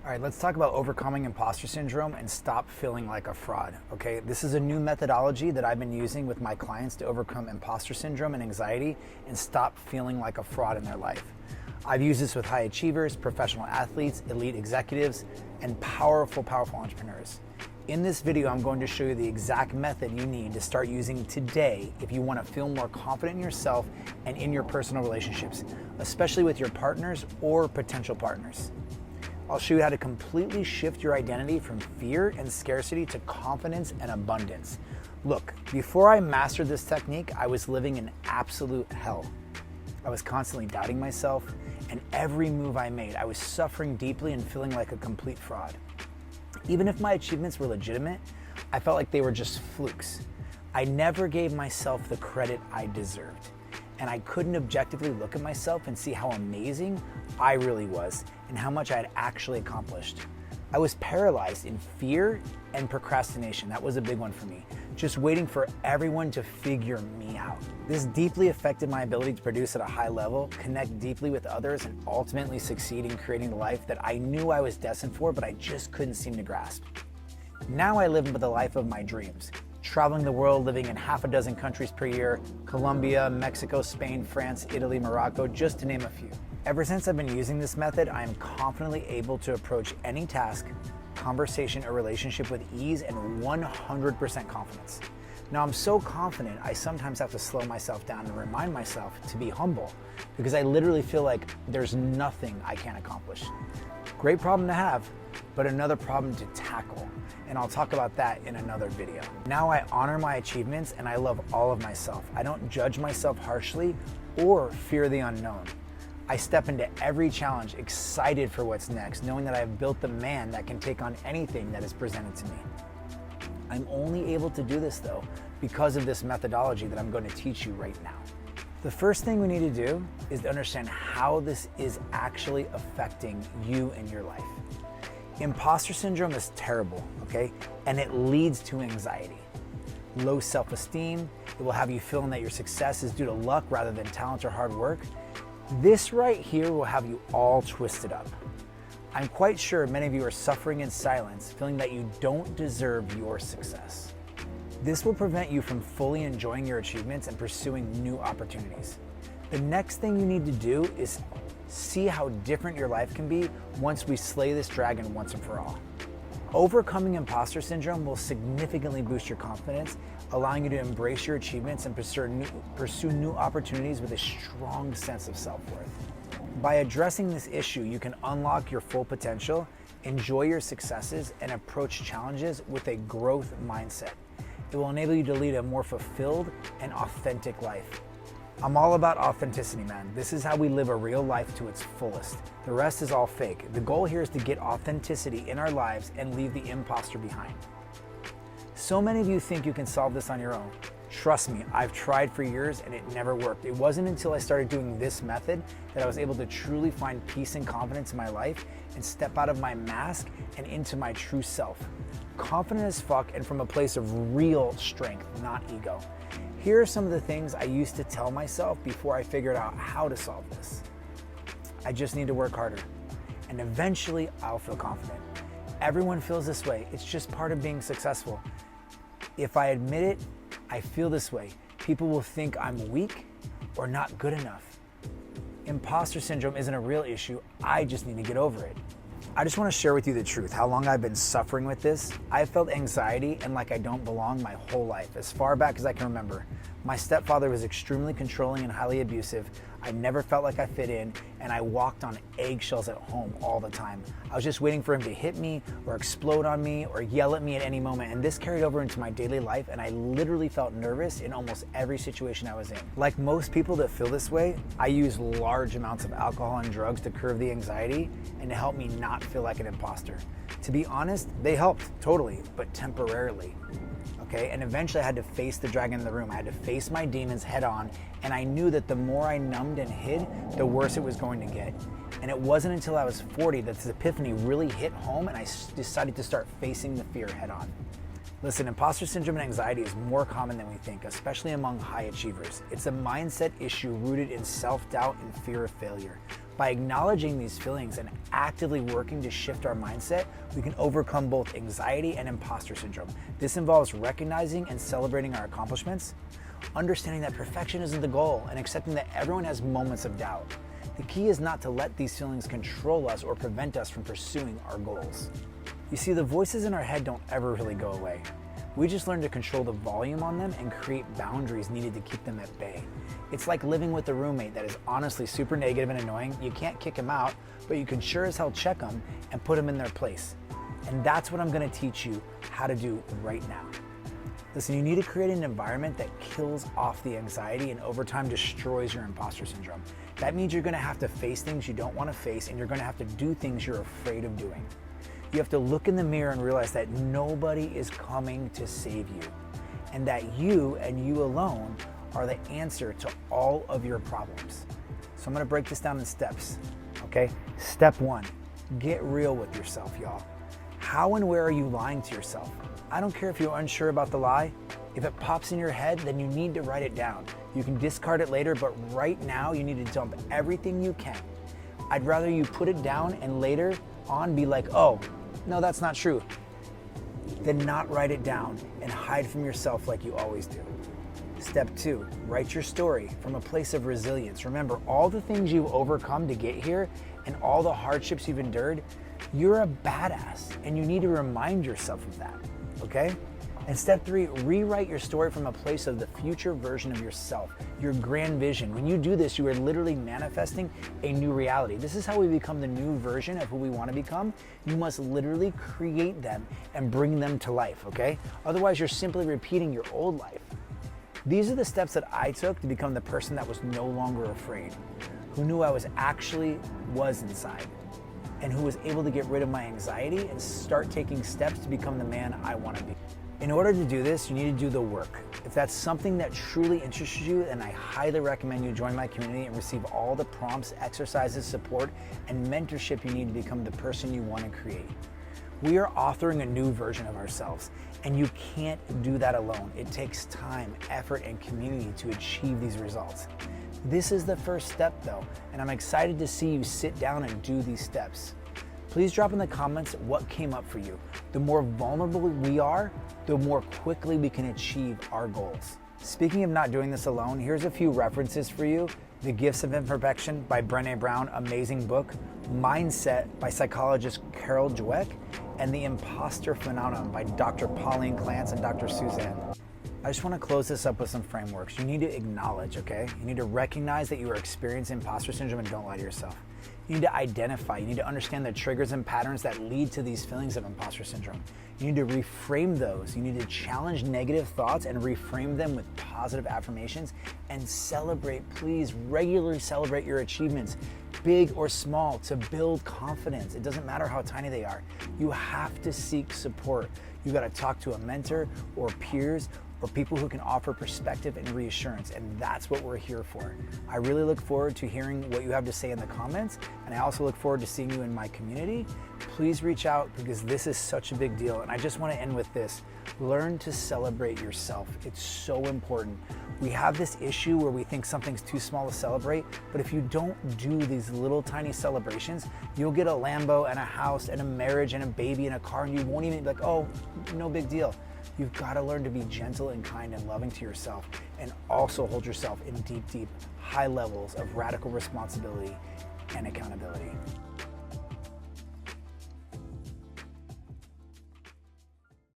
All right, let's talk about overcoming imposter syndrome and stop feeling like a fraud, okay? This is a new methodology that I've been using with my clients to overcome imposter syndrome and anxiety and stop feeling like a fraud in their life. I've used this with high achievers, professional athletes, elite executives, and powerful entrepreneurs. In this video, I'm going to show you the exact method you need to start using today if you want to feel more confident in yourself and in your personal relationships, especially with your partners or potential partners. I'll show you how to completely shift your identity from fear and scarcity to confidence and abundance. Look, before I mastered this technique, I was living in absolute hell. I was constantly doubting myself, and every move I made, I was suffering deeply and feeling like a complete fraud. Even if my achievements were legitimate, I felt like they were just flukes. I never gave myself the credit I deserved, and I couldn't objectively look at myself and see how amazing I really was and how much I had actually accomplished. I was paralyzed in fear and procrastination. That was a big one for me. Just waiting for everyone to figure me out. This deeply affected my ability to produce at a high level, connect deeply with others, and ultimately succeed in creating the life that I knew I was destined for, but I just couldn't seem to grasp. Now I live the life of my dreams, traveling the world, living in half a dozen countries per year, Colombia, Mexico, Spain, France, Italy, Morocco, just to name a few. Ever since I've been using this method, I am confidently able to approach any task, conversation, or relationship with ease and 100% confidence. Now I'm so confident, I sometimes have to slow myself down and remind myself to be humble because I literally feel like there's nothing I can't accomplish. Great problem to have, but another problem to tackle. And I'll talk about that in another video. Now I honor my achievements and I love all of myself. I don't judge myself harshly or fear the unknown. I step into every challenge excited for what's next, knowing that I have built the man that can take on anything that is presented to me. I'm only able to do this though because of this methodology that I'm going to teach you right now. The first thing we need to do is to understand how this is actually affecting you in your life. Imposter syndrome is terrible, okay? And it leads to anxiety. Low self-esteem, it will have you feeling that your success is due to luck rather than talent or hard work. This right here will have you all twisted up. I'm quite sure many of you are suffering in silence, feeling that you don't deserve your success. This will prevent you from fully enjoying your achievements and pursuing new opportunities. The next thing you need to do is see how different your life can be once we slay this dragon once and for all. Overcoming imposter syndrome will significantly boost your confidence, allowing you to embrace your achievements and pursue new opportunities with a strong sense of self-worth. By addressing this issue, you can unlock your full potential, enjoy your successes, and approach challenges with a growth mindset. It will enable you to lead a more fulfilled and authentic life. I'm all about authenticity, man. This is how we live a real life to its fullest. The rest is all fake. The goal here is to get authenticity in our lives and leave the imposter behind. So many of you think you can solve this on your own. Trust me, I've tried for years and it never worked. It wasn't until I started doing this method that I was able to truly find peace and confidence in my life and step out of my mask and into my true self. Confident as fuck and from a place of real strength, not ego. Here are some of the things I used to tell myself before I figured out how to solve this. I just need to work harder, and eventually I'll feel confident. Everyone feels this way. It's just part of being successful. If I admit it, I feel this way. People will think I'm weak or not good enough. Imposter syndrome isn't a real issue. I just need to get over it. I just want to share with you the truth, how long I've been suffering with this. I've felt anxiety and like I don't belong my whole life, as far back as I can remember. My stepfather was extremely controlling and highly abusive. I never felt like I fit in, and I walked on eggshells at home all the time. I was just waiting for him to hit me or explode on me or yell at me at any moment, and this carried over into my daily life, and I literally felt nervous in almost every situation I was in. Like most people that feel this way, I use large amounts of alcohol and drugs to curb the anxiety and to help me not feel like an imposter. To be honest, they helped, totally, but temporarily. Okay, and eventually I had to face the dragon in the room. I had to face my demons head on, and I knew that the more I numbed and hid, the worse it was going to get. And it wasn't until I was 40 that this epiphany really hit home and I decided to start facing the fear head on. Listen, imposter syndrome and anxiety is more common than we think, especially among high achievers. It's a mindset issue rooted in self-doubt and fear of failure. By acknowledging these feelings and actively working to shift our mindset, we can overcome both anxiety and imposter syndrome. This involves recognizing and celebrating our accomplishments, understanding that perfection isn't the goal, and accepting that everyone has moments of doubt. The key is not to let these feelings control us or prevent us from pursuing our goals. You see, the voices in our head don't ever really go away. We just learn to control the volume on them and create boundaries needed to keep them at bay. It's like living with a roommate that is honestly super negative and annoying. You can't kick them out, but you can sure as hell check them and put them in their place. And that's what I'm gonna teach you how to do right now. Listen, you need to create an environment that kills off the anxiety and over time destroys your imposter syndrome. That means you're gonna have to face things you don't wanna face, and you're gonna have to do things you're afraid of doing. You have to look in the mirror and realize that nobody is coming to save you, and that you and you alone are the answer to all of your problems. So I'm gonna break this down in steps, okay? Step 1, get real with yourself, y'all. How and where are you lying to yourself? I don't care if you're unsure about the lie. If it pops in your head, then you need to write it down. You can discard it later, but right now you need to dump everything you can. I'd rather you put it down and later on be like, oh, no, that's not true, than not write it down and hide from yourself like you always do. Step 2, write your story from a place of resilience. Remember, all the things you've overcome to get here and all the hardships you've endured, you're a badass, and you need to remind yourself of that, okay? And step 3, rewrite your story from a place of the future version of yourself, your grand vision. When you do this, you are literally manifesting a new reality. This is how we become the new version of who we want to become. You must literally create them and bring them to life, okay? Otherwise, you're simply repeating your old life. These are the steps that I took to become the person that was no longer afraid, who knew I was inside, and who was able to get rid of my anxiety and start taking steps to become the man I want to be. In order to do this, you need to do the work. If that's something that truly interests you, then I highly recommend you join my community and receive all the prompts, exercises, support, and mentorship you need to become the person you want to create. We are authoring a new version of ourselves, and you can't do that alone. It takes time, effort, and community to achieve these results. This is the first step though, and I'm excited to see you sit down and do these steps. Please drop in the comments what came up for you. The more vulnerable we are, the more quickly we can achieve our goals. Speaking of not doing this alone, here's a few references for you. The Gifts of Imperfection by Brené Brown, amazing book. Mindset by psychologist Carol Dweck, and The Imposter Phenomenon by Dr. Pauline Clance and Dr. Suzanne. I just want to close this up with some frameworks. You need to acknowledge, okay? You need to recognize that you are experiencing imposter syndrome and don't lie to yourself. You need to identify, you need to understand the triggers and patterns that lead to these feelings of imposter syndrome. You need to reframe those. You need to challenge negative thoughts and reframe them with positive affirmations, and celebrate, please regularly celebrate your achievements, big or small, to build confidence. It doesn't matter how tiny they are. You have to seek support. You got to talk to a mentor or peers or people who can offer perspective and reassurance, and that's what we're here for. I really look forward to hearing what you have to say in the comments, and I also look forward to seeing you in my community. Please reach out, because this is such a big deal. And I just want to end with this. Learn to celebrate yourself. It's so important. We have this issue where we think something's too small to celebrate, but if you don't do these little tiny celebrations, you'll get a Lambo and a house and a marriage and a baby and a car, and you won't even be like, oh, no big deal. You've got to learn to be gentle and kind and loving to yourself, and also hold yourself in deep, high levels of radical responsibility and accountability.